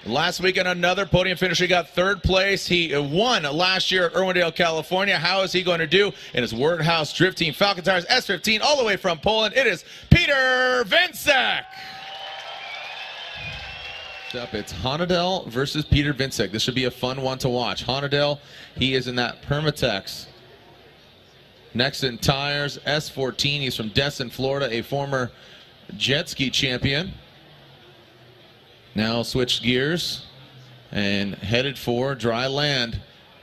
Last weekend, another podium finisher. He got third place. He won last year at Irwindale, California. How is he going to do in his Wordhouse Drift Team Falcon Tires S15 all the way from Poland? It is Piotr Wiecek. It's Honadel versus Piotr Wiecek. This should be a fun one to watch. Honadel, he is in that Permatex Nexon Tires S14. He's from Destin, Florida, a former jet ski champion. Now switched gears and headed for dry land.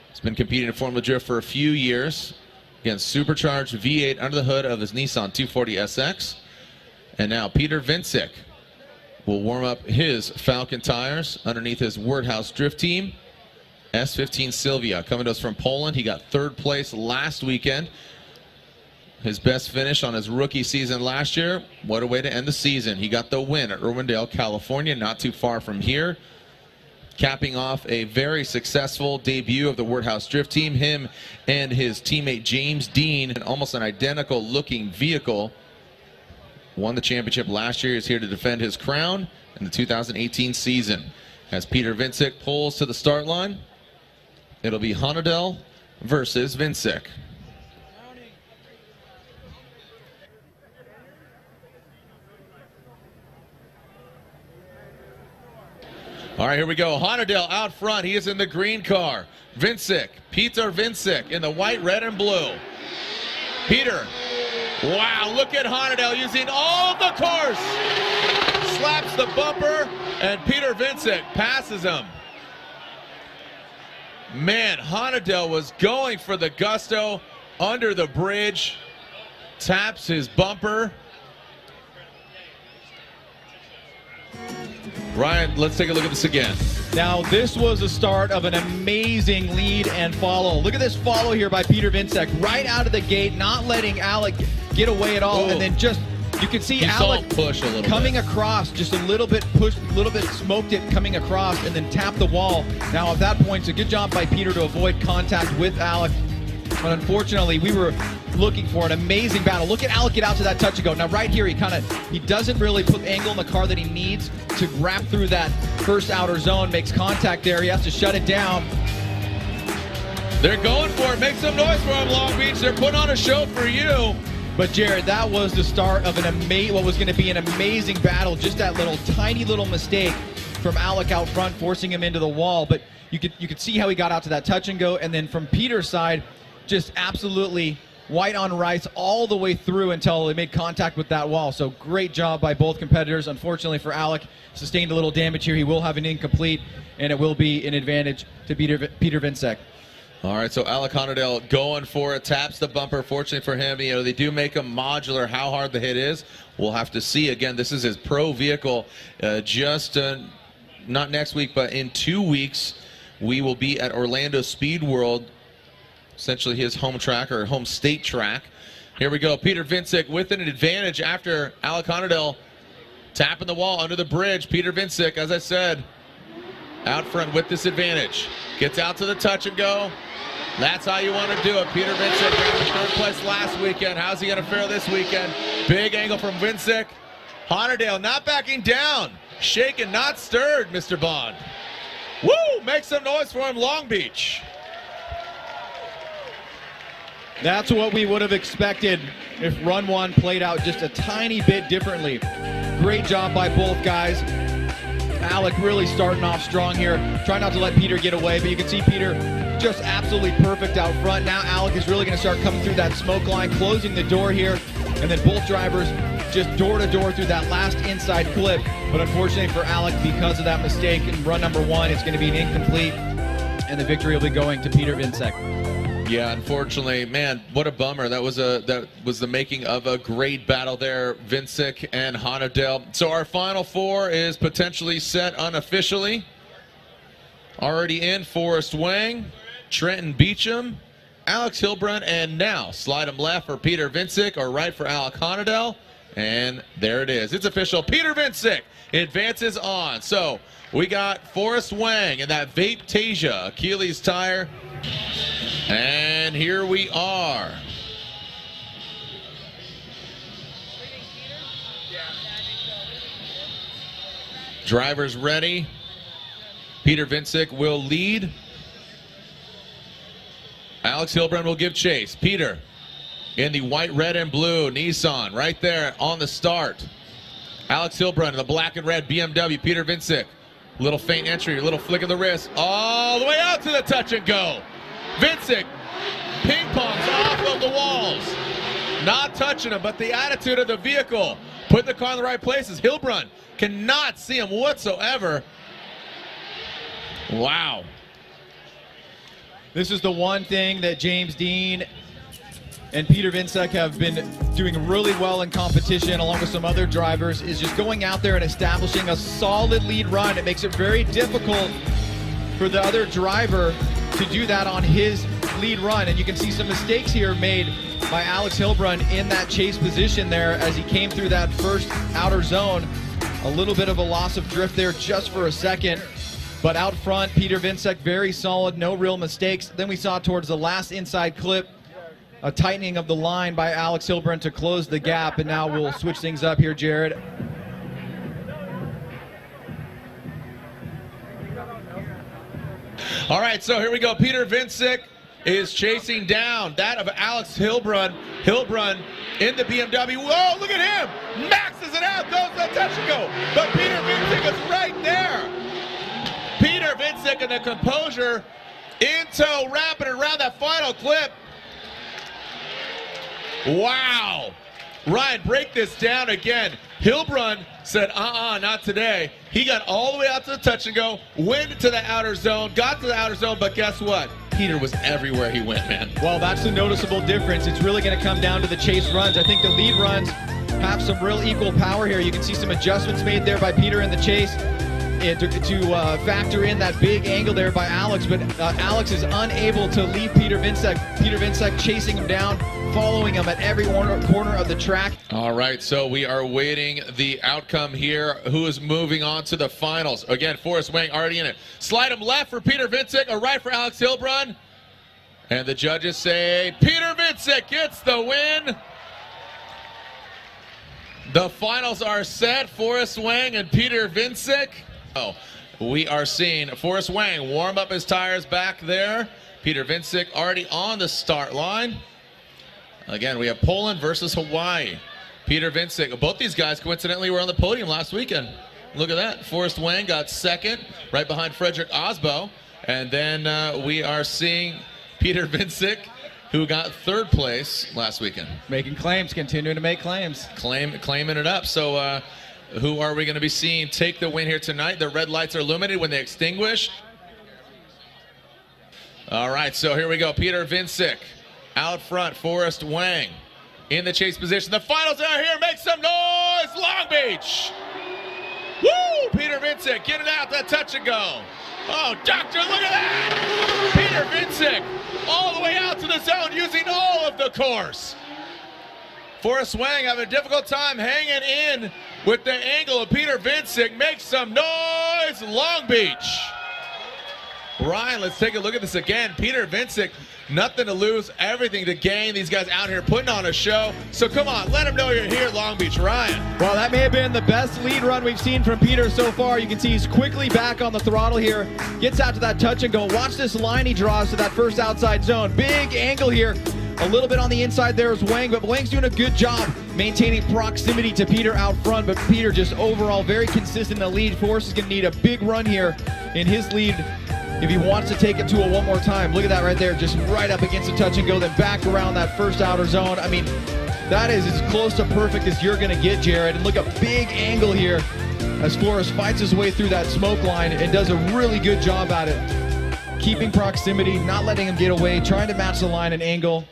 He's been competing in Formula Drift for a few years against supercharged V8 under the hood of his Nissan 240SX. And now Piotr Wiecek will warm up his Falcon tires underneath his Wordhouse Drift Team S15 Silvia. Coming to us from Poland. He got third place last weekend. His best finish on his rookie season last year. What a way to end the season. He got the win at Irwindale, California, not too far from here. Capping off a very successful debut of the Wordhouse Drift Team. Him and his teammate James Dean, almost an identical looking vehicle. Won the championship last year. He's here to defend his crown in the 2018 season. As Piotr Wiecek pulls to the start line, it'll be Honadel versus Wiecek. All right, here we go. Honadel out front. He is in the green car. Wiecek, Piotr Wiecek in the white, red, and blue. Peter. Wow, look at Honadel using all the course. Slaps the bumper, and Piotr Wiecek passes him. Man, Honadel was going for the gusto under the bridge. Taps his bumper. Ryan, let's take a look at this again. Now, this was the start of an amazing lead and follow. Look at this follow here by Piotr Wiecek. Right out of the gate, not letting Alec get away at all. And then just, you can see Alec push a little coming bit. across, just a little bit pushed, a little bit smoked it coming across, and then tapped the wall. Now, at that point, it's a good job by Peter to avoid contact with Alec. But unfortunately, we were looking for an amazing battle. Look at Alec get out to that touch and go. Now right here, he doesn't really put the angle in the car that he needs to wrap through that first outer zone, makes contact there. He has to shut it down. They're going for it. Make some noise for him, Long Beach. They're putting on a show for you. But Jared, that was the start of what was going to be an amazing battle. Just that tiny little mistake from Alec out front, forcing him into the wall. But you could see how he got out to that touch and go. And then from Peter's side, just absolutely white on rice all the way through until they made contact with that wall. So great job by both competitors. Unfortunately for Alec, sustained a little damage here. He will have an incomplete, and it will be an advantage to Piotr Wiecek. All right, so Alec Honadel going for it, taps the bumper. Fortunately for him, they do make him modular. How hard the hit is, we'll have to see. Again, this is his pro vehicle. Not next week, but in 2 weeks, we will be at Orlando Speed World, essentially his home track or home state track. Here we go. Piotr Wiecek with an advantage after Alec Honadel tapping the wall under the bridge. Piotr Wiecek, as I said, out front with this advantage. Gets out to the touch and go. That's how you want to do it. Piotr Wiecek got third place last weekend. How's he going to fare this weekend? Big angle from Wiecek. Honadel not backing down. Shaken, not stirred, Mr. Bond. Woo! Make some noise for him, Long Beach. That's what we would have expected if run one played out just a tiny bit differently. Great job by both guys. Alec really starting off strong here. Try not to let Peter get away, but you can see Peter just absolutely perfect out front. Now Alec is really going to start coming through that smoke line, closing the door here, and then both drivers just door to door through that last inside clip. But unfortunately for Alec, because of that mistake in run number one, it's going to be an incomplete, and the victory will be going to Piotr Wiecek. Yeah, unfortunately, man, what a bummer. That was the making of a great battle there, Wiecek and Honadel. So our final four is potentially set unofficially. Already in, Forrest Wang, Trenton Beecham, Alex Hilbrun, and now slide him left for Piotr Wiecek or right for Alec Honadel. And there it is. It's official. Piotr Wiecek advances on. So we got Forrest Wang in that Vape Tasia Achilles tire. And here we are. Drivers ready. Peter Wiecek will lead. Alex Hilbrun will give chase. Peter in the white, red, and blue Nissan right there on the start. Alex Hilbrun in the black and red BMW. Peter Wiecek, little faint entry, little flick of the wrist, all the way out to the touch and go. Wiecek ping pongs off of the walls. Not touching him, but the attitude of the vehicle, putting the car in the right places. Hilbrun cannot see him whatsoever. Wow. This is the one thing that James Dean and Peter Wiecek have been doing really well in competition, along with some other drivers, is just going out there and establishing a solid lead run. It makes it very difficult for the other driver to do that on his lead run. And you can see some mistakes here made by Alex Hilbrun in that chase position there as he came through that first outer zone. A little bit of a loss of drift there just for a second. But out front, Peter Wiecek, very solid, no real mistakes. Then we saw towards the last inside clip, a tightening of the line by Alex Hilbrun to close the gap. And now we'll switch things up here, Jared. All right, so here we go. Peter Wiecek is chasing down that of Alex Hilbrun. Hilbrun in the BMW. Whoa, look at him. Maxes it out, goes the touch and go. But Peter Wiecek is right there. Peter Wiecek in the composure in tow, wrapping around that final clip. Wow. Ryan, break this down again. Hilbrun said, not today. He got all the way out to the touch and go, went into the outer zone, got to the outer zone, but guess what? Peter was everywhere he went, man. Well, that's the noticeable difference. It's really going to come down to the chase runs. I think the lead runs have some real equal power here. You can see some adjustments made there by Peter in the chase to factor in that big angle there by Alex, but Alex is unable to leave Peter Wiecek. Peter Wiecek chasing him down, following him at every corner of the track. All right, so we are waiting the outcome here. Who is moving on to the finals? Again, Forrest Wang already in it. Slide him left for Peter Wiecek, a right for Alex Hilbrun. And the judges say Peter Wiecek gets the win. The finals are set. Forrest Wang and Peter Wiecek. Oh, we are seeing Forrest Wang warm up his tires back there. Peter Wiecek already on the start line. Again, we have Poland versus Hawaii. Peter Wiecek, both these guys coincidentally were on the podium last weekend. Look at that. Forrest Wang got second, right behind Frederick Osbo. And then we are seeing Peter Wiecek, who got third place last weekend. Making claims, continuing to make claims. Claiming it up. So who are we going to be seeing take the win here tonight? The red lights are illuminated when they extinguish. All right, so here we go. Peter Wiecek out front, Forrest Wang in the chase position. The finals are here. Make some noise, Long Beach. Woo! Peter Wiecek getting out that touch and go. Oh, doctor, look at that! Peter Wiecek all the way out to the zone using all of the course. Forrest Wang having a difficult time hanging in with the angle of Peter Wiecek. Make some noise, Long Beach. Ryan, let's take a look at this again. Peter Wiecek, nothing to lose, everything to gain. These guys out here putting on a show. So come on, let them know you're here at Long Beach. Ryan. Well, that may have been the best lead run we've seen from Peter so far. You can see he's quickly back on the throttle here. Gets out to that touch and go. Watch this line he draws to that first outside zone. Big angle here. A little bit on the inside there is Wang, but Wang's doing a good job maintaining proximity to Peter out front. But Peter just overall very consistent in the lead. Forrest is going to need a big run here in his lead if he wants to take it to it one more time. Look at that right there, just right up against the touch and go, then back around that first outer zone. I mean, that is as close to perfect as you're going to get, Jared. And look, a big angle here as Forrest fights his way through that smoke line and does a really good job at it. Keeping proximity, not letting him get away, trying to match the line and angle.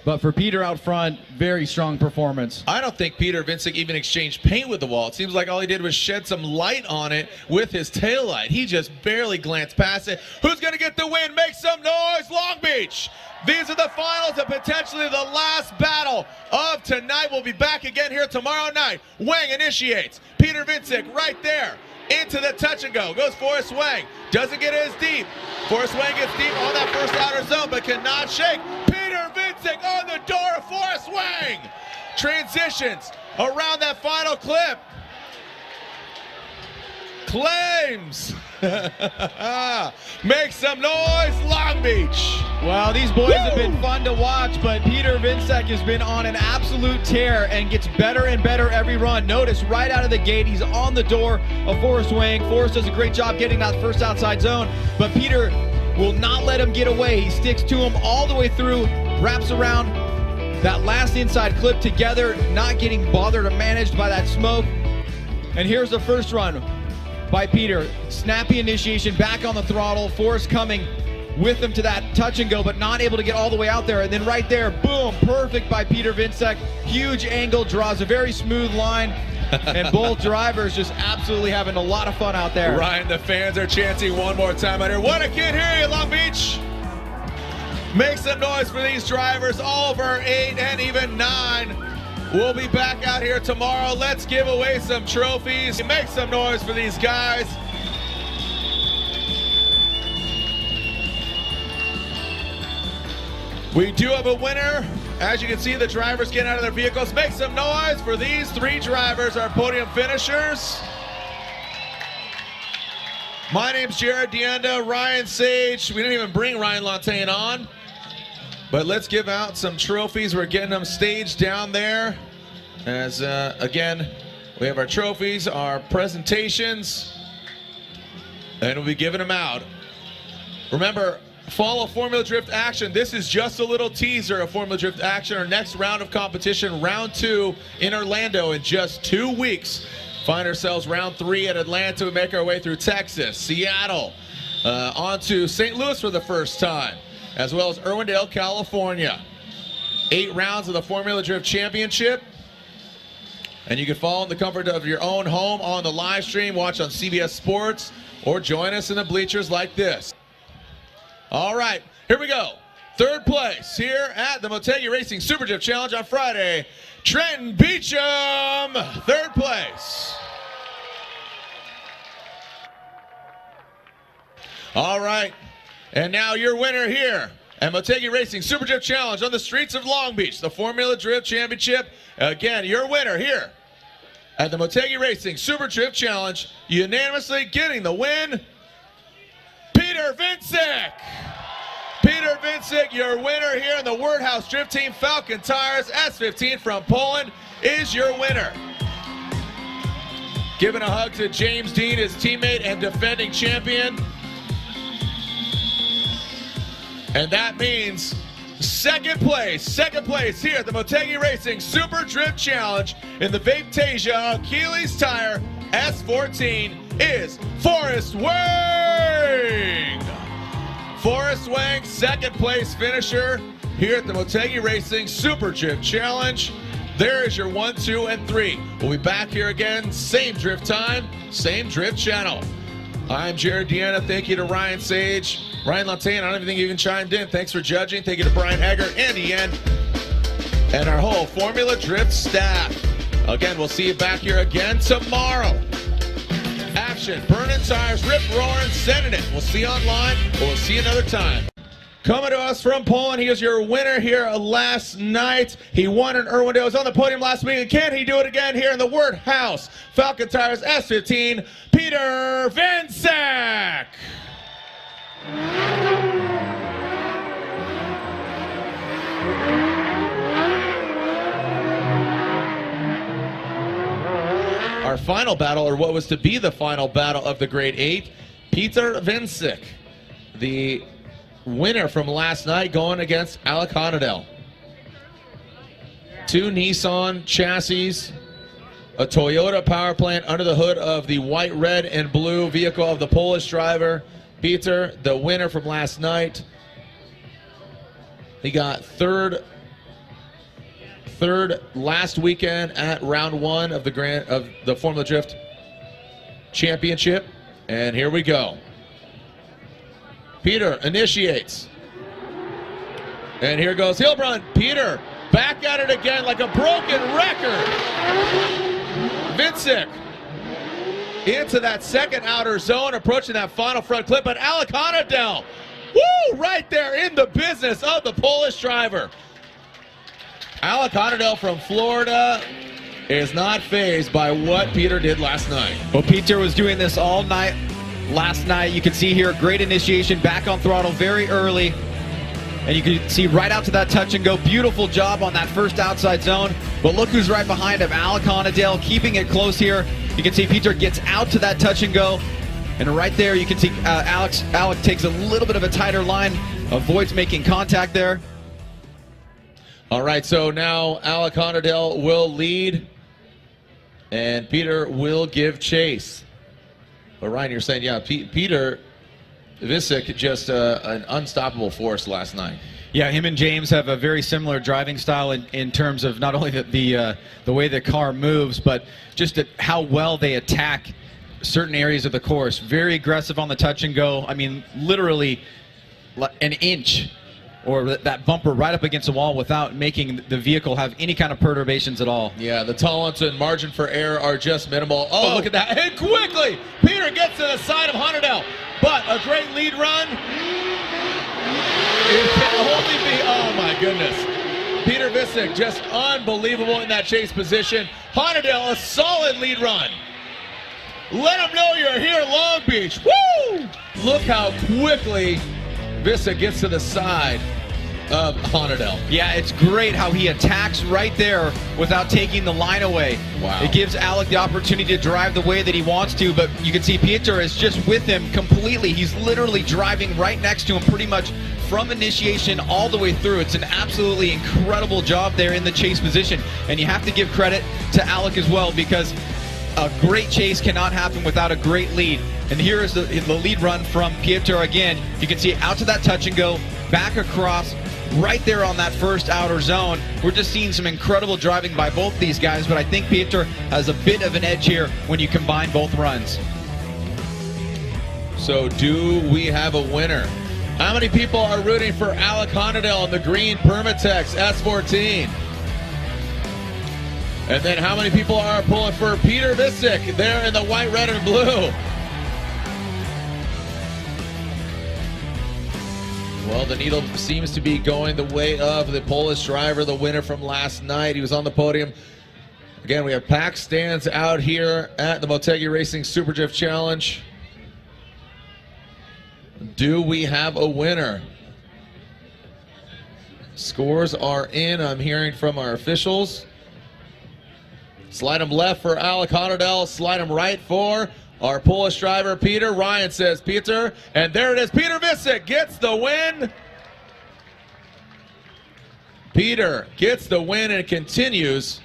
But for Peter out front, very strong performance. I don't think Peter Wiecek even exchanged paint with the wall. It seems like all he did was shed some light on it with his taillight. He just barely glanced past it. Who's going to get the win? Make some noise, Long Beach. These are the finals and potentially the last battle of tonight. We'll be back again here tomorrow night. Wang initiates. Peter Wiecek right there. Into the touch and go. Goes Forrest Wang. Doesn't get as deep. Forrest Wang gets deep on that first outer zone, but cannot shake. Peter Wiecek on the door of Forrest Wang. Transitions around that final clip. Claims. Make some noise, Long Beach. Well, these boys have been fun to watch, but Piotr Wiecek has been on an absolute tear and gets better and better every run. Notice right out of the gate, he's on the door of Forrest Wang. Forrest does a great job getting that first outside zone, but Piotr will not let him get away. He sticks to him all the way through, wraps around that last inside clip together, not getting bothered or managed by that smoke. And here's the first run by Piotr. Snappy initiation, back on the throttle. Forrest coming with him to that touch and go, but not able to get all the way out there. And then right there, boom, perfect by Piotr Wiecek. Huge angle, draws a very smooth line. And both drivers just absolutely having a lot of fun out there. Ryan, the fans are chanting one more time out here. What, I can't hear you, Long Beach. Make some noise for these drivers, over 8 and even 9. We'll be back out here tomorrow. Let's give away some trophies. Make some noise for these guys. We do have a winner. As you can see, the drivers getting out of their vehicles. Make some noise for these 3 drivers, our podium finishers. My name's Jared Deenda, Ryan Sage. We didn't even bring Ryan Lantain on. But let's give out some trophies. We're getting them staged down there. As, again, we have our trophies, our presentations, and we'll be giving them out. Remember, follow Formula Drift action. This is just a little teaser of Formula Drift action. Our next round of competition, round 2 in Orlando in just 2 weeks. Find ourselves round 3 at Atlanta. We make our way through Texas, Seattle, on to St. Louis for the first time, as well as Irwindale, California. 8 rounds of the Formula Drift Championship. And you can follow in the comfort of your own home on the live stream, watch on CBS Sports, or join us in the bleachers like this. All right, here we go. 3rd place here at the Motegi Racing Super Drift Challenge on Friday. Trenton Beecham, 3rd place. All right, and now your winner here at Motegi Racing Super Drift Challenge on the streets of Long Beach, the Formula Drift Championship. Again, your winner here at the Motegi Racing Super Drift Challenge, unanimously getting the win, Piotr Wiecek. Piotr Wiecek, your winner here in the Wordhouse Drift Team Falcon Tires S15 from Poland, is your winner. Giving a hug to James Dean, his teammate and defending champion. And that means second place here at the Motegi Racing Super Drift Challenge in the Vaptasia Achilles Tire S14 is Forrest Wang. Forrest Wang, 2nd place finisher here at the Motegi Racing Super Drift Challenge. There is your 1, 2, and 3. We'll be back here again, same drift time, same drift channel. I'm Jared Deenda. Thank you to Ryan Sage. Ryan Lantain, I don't even think you even chimed in. Thanks for judging. Thank you to Brian Eggert, Andy Yen, and our whole Formula Drift staff. Again, we'll see you back here again tomorrow. Action, burning tires, rip roaring, sending it. We'll see you online, or we'll see you another time. Coming to us from Poland, he was your winner here last night. He won in Irwindale. He was on the podium last week. And can he do it again here in the Wordhouse Falcon Tires S15, Piotr Wiecek. Our final battle, or what was to be the final battle of the Grade 8, Piotr Wiecek, the winner from last night, going against Alec Honadell. 2 Nissan chassis, a Toyota power plant under the hood of the white, red, and blue vehicle of the Polish driver. Piotr, the winner from last night. He got third last weekend at round 1 of the Formula Drift Championship. And here we go. Piotr initiates. And here goes Hilbrun. Piotr back at it again like a broken record. Wiecek into that second outer zone, approaching that final front clip. But Alec Honadell, woo, right there in the business of the Polish driver. Alec Honadell from Florida is not fazed by what Piotr did last night. Well, Piotr was doing this all night last night. You can see here, great initiation, back on throttle very early. And you can see right out to that touch and go. Beautiful job on that first outside zone. But look who's right behind him, Alec Honadale, keeping it close here. You can see Piotr gets out to that touch and go. And right there, you can see Alec takes a little bit of a tighter line, avoids making contact there. All right, so now Alec Honadale will lead, and Piotr will give chase. But Ryan, you're saying, yeah, Piotr Wiecek just an unstoppable force last night. Yeah, him and James have a very similar driving style in terms of not only the way the car moves, but just how well they attack certain areas of the course. Very aggressive on the touch and go. I mean, literally an inch or that bumper right up against the wall without making the vehicle have any kind of perturbations at all. Yeah, the tolerance and margin for error are just minimal. Oh, look at that. And quickly, Piotr gets to the side of Honadale. But a great lead run. It can only be, oh my goodness. Piotr Wiecek just unbelievable in that chase position. Honadale, a solid lead run. Let them know you're here, Long Beach. Woo! Look how quickly Wiecek gets to the side of Honadale. Yeah, it's great how he attacks right there without taking the line away. Wow. It gives Alec the opportunity to drive the way that he wants to, but you can see Piotr is just with him completely. He's literally driving right next to him pretty much from initiation all the way through. It's an absolutely incredible job there in the chase position, and you have to give credit to Alec as well, because a great chase cannot happen without a great lead. And here is the lead run from Piotr again. You can see out to that touch and go, back across, right there on that first outer zone. We're just seeing some incredible driving by both these guys, but I think Piotr has a bit of an edge here when you combine both runs. So do we have a winner? How many people are rooting for Alec Honadale in the green Permatex S14? And then how many people are pulling for Piotr Wiecek there in the white, red, and blue? Well, the needle seems to be going the way of the Polish driver, the winner from last night. He was on the podium. Again, we have packed stands out here at the Motegi Racing Super Drift Challenge. Do we have a winner? Scores are in. I'm hearing from our officials. Slide them left for Alec Honadale. Slide them right for our Polish driver, Piotr. Ryan says Piotr. And there it is. Piotr Wiecek gets the win. Piotr gets the win and continues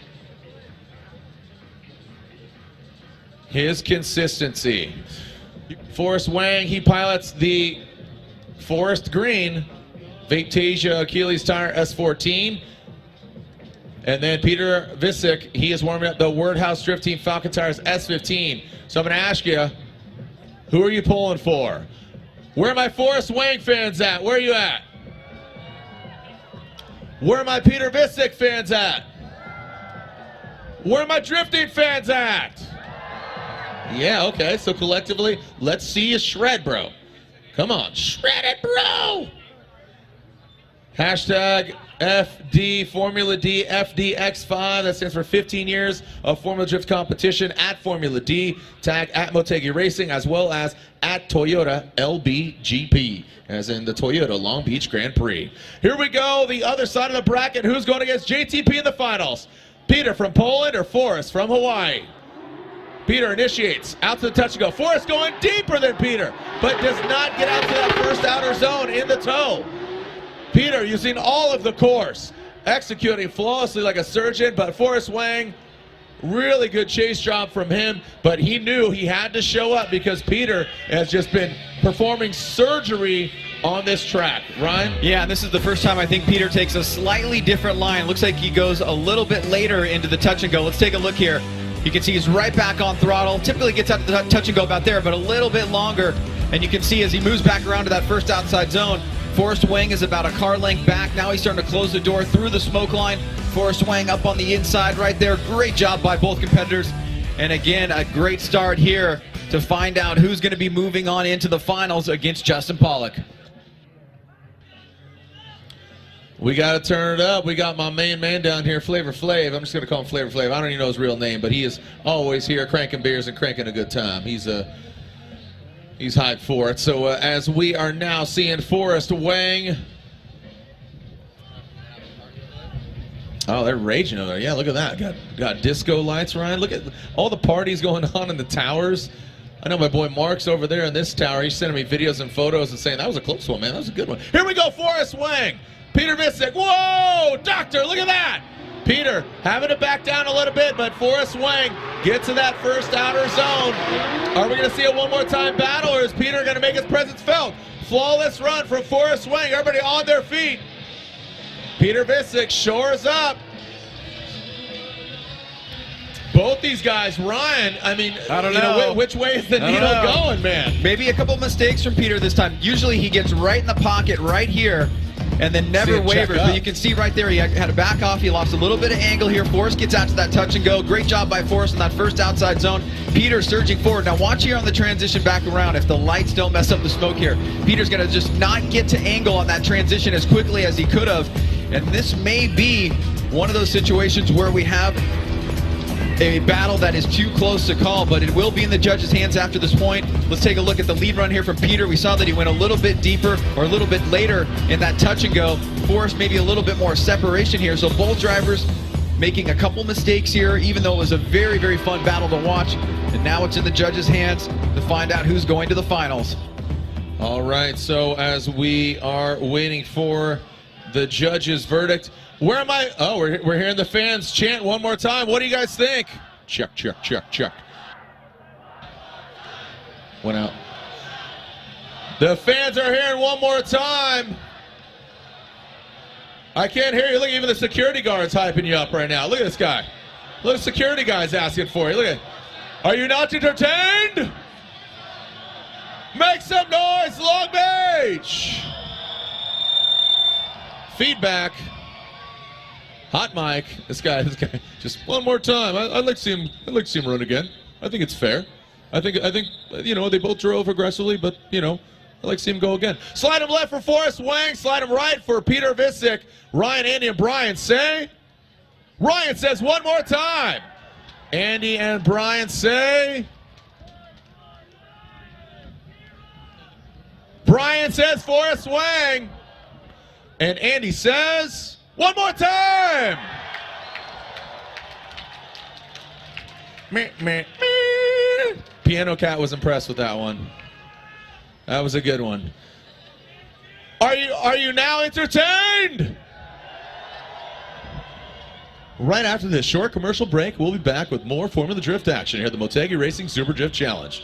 his consistency. Forrest Wang, he pilots the forest green Vaptasia Achilles tire S14. And then Piotr Wiecek, he is warming up the Wordhouse Drift Team Falcon Tires S15. So I'm going to ask you, who are you pulling for? Where are my Forrest Wang fans at? Where are you at? Where are my Piotr Wiecek fans at? Where are my drifting fans at? Yeah, okay, so collectively, let's see you shred, bro. Come on, shred it, bro! Hashtag FD, Formula D, FDX5. That stands for 15 years of Formula Drift competition at Formula D. Tag at Motegi Racing, as well as at Toyota LBGP, as in the Toyota Long Beach Grand Prix. Here we go, the other side of the bracket. Who's going against JTP in the finals? Piotr from Poland or Forrest from Hawaii? Piotr initiates, out to the touch and go. Forrest going deeper than Piotr, but does not get out to that first outer zone in the toe. Piotr using all of the course, executing flawlessly like a surgeon, but Forrest Wang, really good chase job from him, but he knew he had to show up because Piotr has just been performing surgery on this track. Ryan? Yeah, and this is the first time I think Piotr takes a slightly different line. Looks like he goes a little bit later into the touch and go. Let's take a look here. You can see he's right back on throttle. Typically gets out to the touch and go about there, but a little bit longer. And you can see as he moves back around to that first outside zone, Forrest Wang is about a car length back. Now he's starting to close the door through the smoke line. Forrest Wang up on the inside right there. Great job by both competitors. And again, a great start here to find out who's going to be moving on into the finals against Justin Pollock. We got to turn it up. We got my main man down here, Flavor Flav. I'm just going to call him Flavor Flav. I don't even know his real name, but he is always here cranking beers and cranking a good time. He's He's hyped for it. So as we are now seeing Forrest weighing. Oh, they're raging over there. Yeah, look at that. Got disco lights, Ryan. Look at all the parties going on in the towers. I know my boy Mark's over there in this tower. He's sending me videos and photos and saying, that was a close one, man. That was a good one. Here we go, Forrest weighing. Peter Wiecek. Whoa, doctor, look at that. Peter having to back down a little bit, but Forrest weighing gets to that first outer zone. Are we going to see a one more time battle, or is Peter going to make his presence felt? Flawless run from Forrest weighing. Everybody on their feet. Peter Wiecek shores up. Both these guys, Ryan, I mean, I don't know. Which way is the needle going, man? Maybe a couple mistakes from Peter this time. Usually he gets right in the pocket right here and then never wavers. But you can see right there he had to back off. He lost a little bit of angle here. Forrest gets out to that touch and go. Great job by Forrest in that first outside zone. Peter surging forward. Now watch here on the transition back around. If the lights don't mess up the smoke here, Peter's going to just not get to angle on that transition as quickly as he could have. And this may be one of those situations where we have a battle that is too close to call, but it will be in the judges' hands after this point. Let's take a look at the lead run here from Peter. We saw that he went a little bit deeper or a little bit later in that touch and go. Forrest maybe a little bit more separation here. So both drivers making a couple mistakes here, even though it was a very, very fun battle to watch. And now it's in the judges' hands to find out who's going to the finals. All right, so as we are waiting for the judges' verdict, where am I? Oh, we're hearing the fans chant one more time. What do you guys think? Check, check, check, check. Went out. The fans are hearing one more time. I can't hear you. Look, even the security guard's hyping you up right now. Look at this guy. Look, the security guy's asking for you. Look at. Are you not entertained? Make some noise, Long Beach. Feedback. Hot mic. This guy. Just one more time. I'd like to see him. I'd like to see him run again. I think it's fair. I think they both drove aggressively, but I'd like to see him go again. Slide him left for Forrest Wang. Slide him right for Peter Wiecek. Ryan, Andy, and Brian say. Ryan says one more time. Andy and Brian say. Brian says Forrest Wang. And Andy says, one more time. Meh, meh, meh. Piano Cat was impressed with that one. That was a good one. Are you now entertained? Right after this short commercial break, we'll be back with more Formula Drift action here at the Motegi Racing Super Drift Challenge.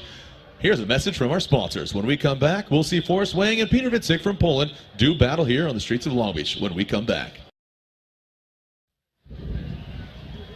Here's a message from our sponsors. When we come back, we'll see Forrest Wang and Peter Wiecek from Poland do battle here on the streets of Long Beach when we come back.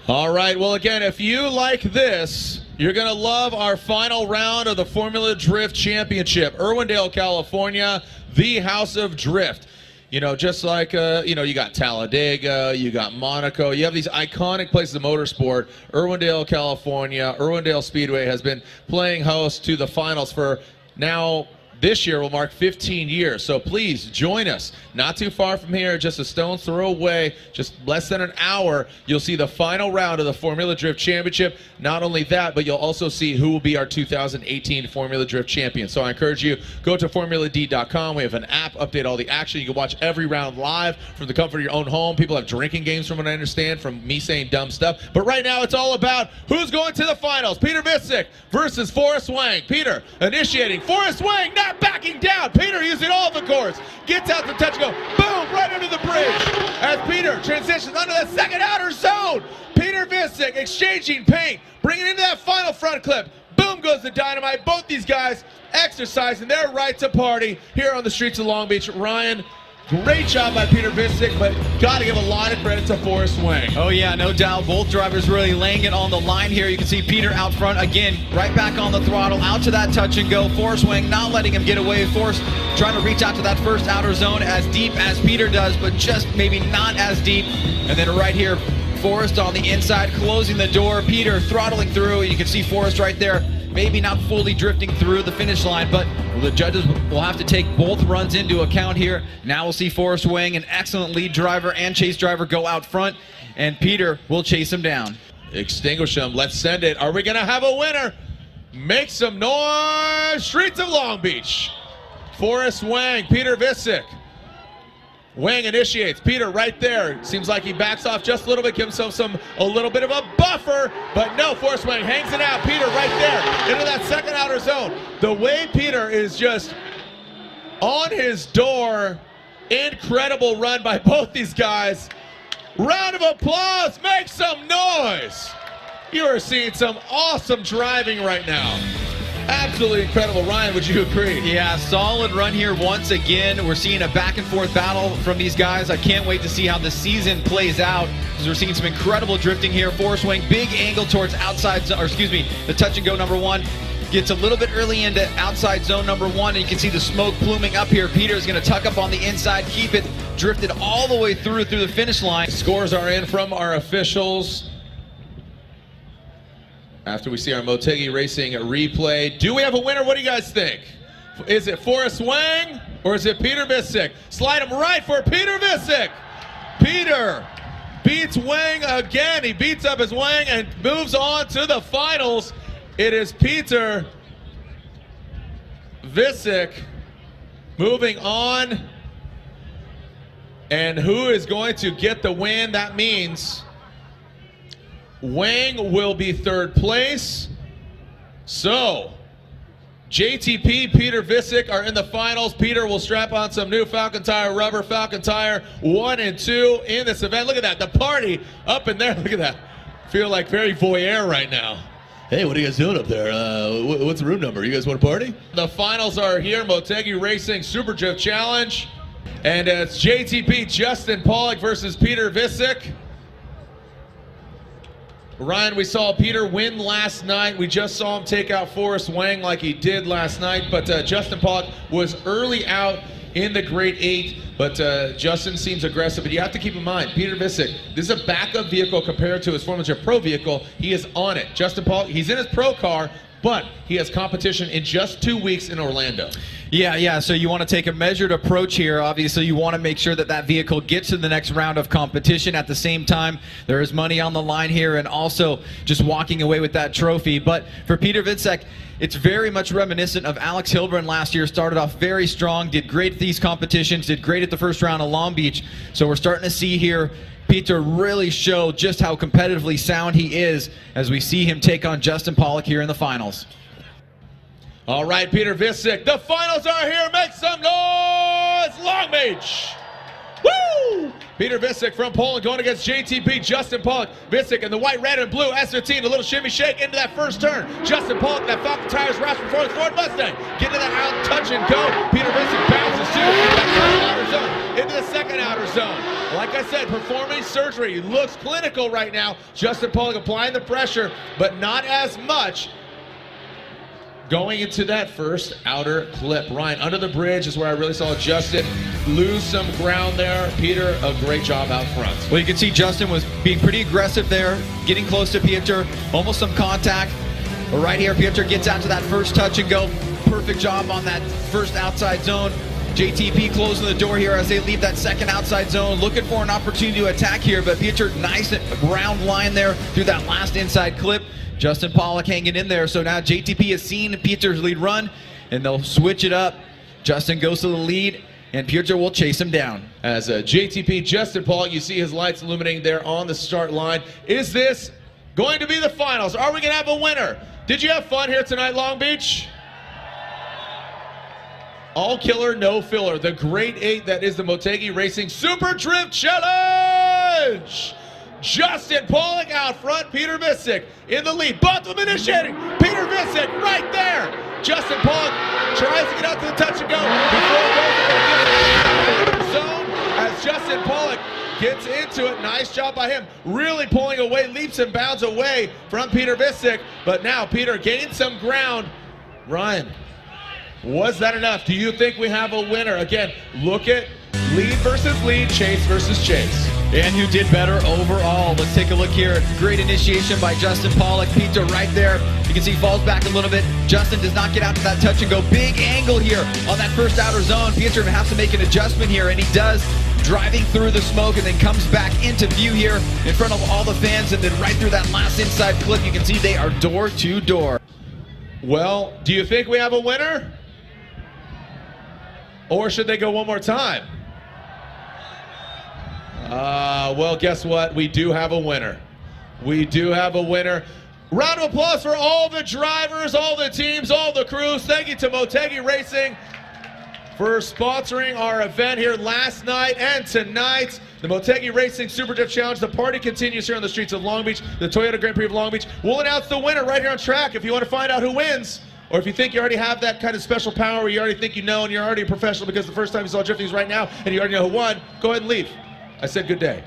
All right, well, again, if you like this, you're going to love our final round of the Formula Drift Championship. Irwindale, California, the House of Drift. Just like, you got Talladega, you got Monaco. You have these iconic places of motorsport. Irwindale, California, Irwindale Speedway has been playing host to the finals for now. This year will mark 15 years, so please join us. Not too far from here, just a stone's throw away, just less than an hour, you'll see the final round of the Formula Drift Championship. Not only that, but you'll also see who will be our 2018 Formula Drift champion. So I encourage you, go to FormulaD.com. We have an app, update all the action. You can watch every round live from the comfort of your own home. People have drinking games from what I understand, from me saying dumb stuff. But right now, it's all about who's going to the finals. Peter Wiecek versus Forrest Wang. Peter initiating. Forrest Wang not backing down. Peter using all the course. Gets out the touch and go. Boom, right under the bridge. As Peter transitions under the second outer zone. Peter Wiecek exchanging paint. Bringing into that final front clip. Boom goes the dynamite. Both these guys exercising their right to party here on the streets of Long Beach. Ryan, great job by Peter Wiecek, but got to give a lot of credit to Forrest Wang. Oh yeah, no doubt. Both drivers really laying it on the line here. You can see Peter out front again, right back on the throttle, out to that touch and go. Forrest Wang not letting him get away. Forrest trying to reach out to that first outer zone as deep as Peter does, but just maybe not as deep. And then right here, Forrest on the inside, closing the door. Peter throttling through. You can see Forrest right there, maybe not fully drifting through the finish line, but the judges will have to take both runs into account here. Now we'll see Forrest Wang, an excellent lead driver and chase driver, go out front, and Peter will chase him down. Extinguish him. Let's send it. Are we going to have a winner? Make some noise, streets of Long Beach. Forrest Wang, Piotr Wiecek. Wang initiates, Peter right there. Seems like he backs off just a little bit, gives himself a little bit of a buffer, but no, Forrest Wang hangs it out. Peter right there into that second outer zone. The way Peter is just on his door, incredible run by both these guys. Round of applause, make some noise. You are seeing some awesome driving right now. Absolutely incredible. Ryan, would you agree? Yeah, solid run here once again. We're seeing a back and forth battle from these guys. I can't wait to see how the season plays out, because we're seeing some incredible drifting here. Forrest Wang, big angle towards outside, or excuse me, the touch and go number one. Gets a little bit early into outside zone number one, and you can see the smoke pluming up here. Peter is going to tuck up on the inside, keep it drifted all the way through the finish line. Scores are in from our officials. After we see our Motegi Racing replay, do we have a winner? What do you guys think? Is it Forrest Wang or is it Piotr Wiecek? Slide him right for Piotr Wiecek. Peter beats Wang again. He beats up his Wang and moves on to the finals. It is Piotr Wiecek moving on. And who is going to get the win? That means Wang will be third place. So, JTP, Piotr Wiecek are in the finals. Peter will strap on some new Falcon Tire rubber. Falcon Tire 1 and 2 in this event. Look at that, the party up in there. Look at that. Feel like very voyeur right now. Hey, what are you guys doing up there? What's the room number? You guys want to party? The finals are here. Motegi Racing Super Drift Challenge. And it's JTP Justin Pollock versus Piotr Wiecek. Ryan, we saw Peter win last night. We just saw him take out Forrest Wang like he did last night, but Justin Pollock was early out in the grade 8, but Justin seems aggressive. But you have to keep in mind, Piotr Wiecek, this is a backup vehicle compared to his Formula Drift Pro vehicle. He is on it. Justin Pollock, he's in his pro car, but he has competition in just 2 weeks in Orlando. Yeah, so you want to take a measured approach here. Obviously, you want to make sure that that vehicle gets to the next round of competition. At the same time, there is money on the line here, and also just walking away with that trophy. But for Piotr Wiecek, it's very much reminiscent of Alex Hilbrun last year. Started off very strong, did great at these competitions, did great at the first round of Long Beach. So we're starting to see here Peter really show just how competitively sound he is as we see him take on Justin Pollock here in the finals. All right, Piotr Wiecek, the finals are here. Make some noise, Long Beach. Woo! Piotr Wiecek from Poland going against JTP, Justin Pollock. Wiecek in the white, red, and blue S13, a little shimmy shake into that first turn. Justin Pollock, that Falcon Tires rash before the Ford Mustang. Get to that out, touch and go. Piotr Wiecek bounces to that outer zone, into the second outer zone. Like I said, performing surgery. Looks clinical right now. Justin Pollock applying the pressure, but not as much. Going into that first outer clip. Ryan, under the bridge is where I really saw Justin lose some ground there. Peter, a great job out front. Well, you can see Justin was being pretty aggressive there, getting close to Piotr, almost some contact. But right here, Piotr gets out to that first touch and go. Perfect job on that first outside zone. JTP closing the door here as they leave that second outside zone, looking for an opportunity to attack here, but Piotr, nice ground line there through that last inside clip. Justin Pollock hanging in there, so now JTP has seen Piotr's lead run, and they'll switch it up. Justin goes to the lead, and Piotr will chase him down. As JTP, Justin Pollock, you see his lights illuminating there on the start line. Is this going to be the finals? Are we going to have a winner? Did you have fun here tonight, Long Beach? All killer, no filler. The grade 8 that is the Motegi Racing Super Drift Challenge. Justin Pollock out front, Piotr Wiecek in the lead. Both of them initiating. Piotr Wiecek right there. Justin Pollock tries to get out to the touch and go before it goes zone as Justin Pollock gets into it. Nice job by him. Really pulling away, leaps and bounds away from Piotr Wiecek. But now Peter gained some ground. Ryan, was that enough? Do you think we have a winner? Again, look at lead versus lead, chase versus chase. And who did better overall? Let's take a look here. Great initiation by Justin Pollock. Piotr right there. You can see he falls back a little bit. Justin does not get out to that touch and go. Big angle here on that first outer zone. Piotr has to make an adjustment here, and he does, driving through the smoke, and then comes back into view here in front of all the fans, and then right through that last inside clip. You can see they are door to door. Well, do you think we have a winner? Or should they go one more time? Well, guess what? We do have a winner. We do have a winner. Round of applause for all the drivers, all the teams, all the crews. Thank you to Motegi Racing for sponsoring our event here last night and tonight. The Motegi Racing Super Drift Challenge. The party continues here on the streets of Long Beach. The Toyota Grand Prix of Long Beach. We'll announce the winner right here on track. If you want to find out who wins, or if you think you already have that kind of special power where you already think you know and you're already a professional because the first time you saw drifting is right now and you already know who won, go ahead and leave. I said good day.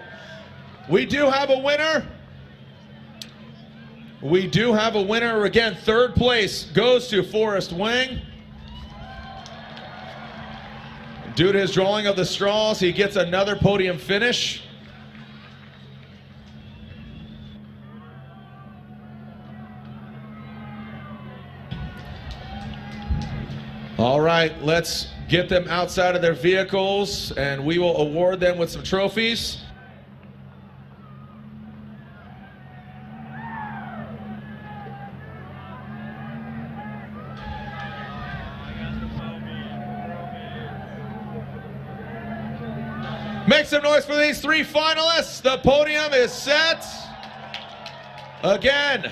We do have a winner. We do have a winner. Again, third place goes to Forrest Wing. Due to his drawing of the straws, he gets another podium finish. All right, let's get them outside of their vehicles and we will award them with some trophies. Make some noise for these three finalists. The podium is set. Again,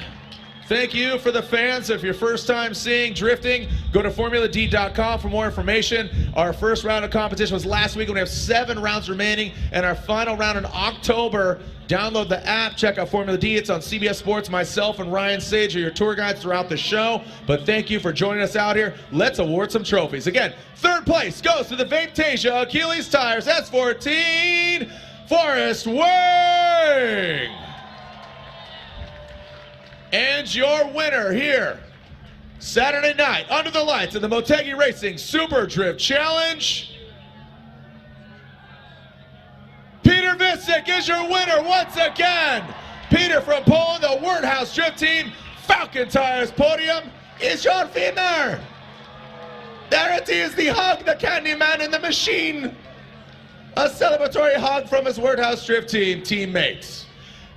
thank you for the fans. If you're first time seeing drifting, go to formuladee.com for more information. Our first round of competition was last week, and we have 7 rounds remaining. And our final round in October. Download the app, check out Formula D. It's on CBS Sports. Myself and Ryan Sage are your tour guides throughout the show. But thank you for joining us out here. Let's award some trophies. Again, third place goes to the Vaptasia Achilles Tires S14 Forrest Wing. And your winner here, Saturday night, under the lights of the Motegi Racing Super Drift Challenge, Piotr Wiecek is your winner once again. Peter from Poland, the Wordhouse Drift Team, Falcon Tires podium is your winner. There it is, the hug, the candy man in the machine. A celebratory hug from his Wordhouse Drift Team teammates.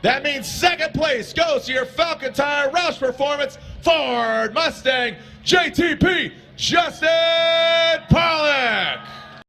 That means second place goes to your Falcon Tire Roush Performance Ford Mustang JTP Justin Pollock.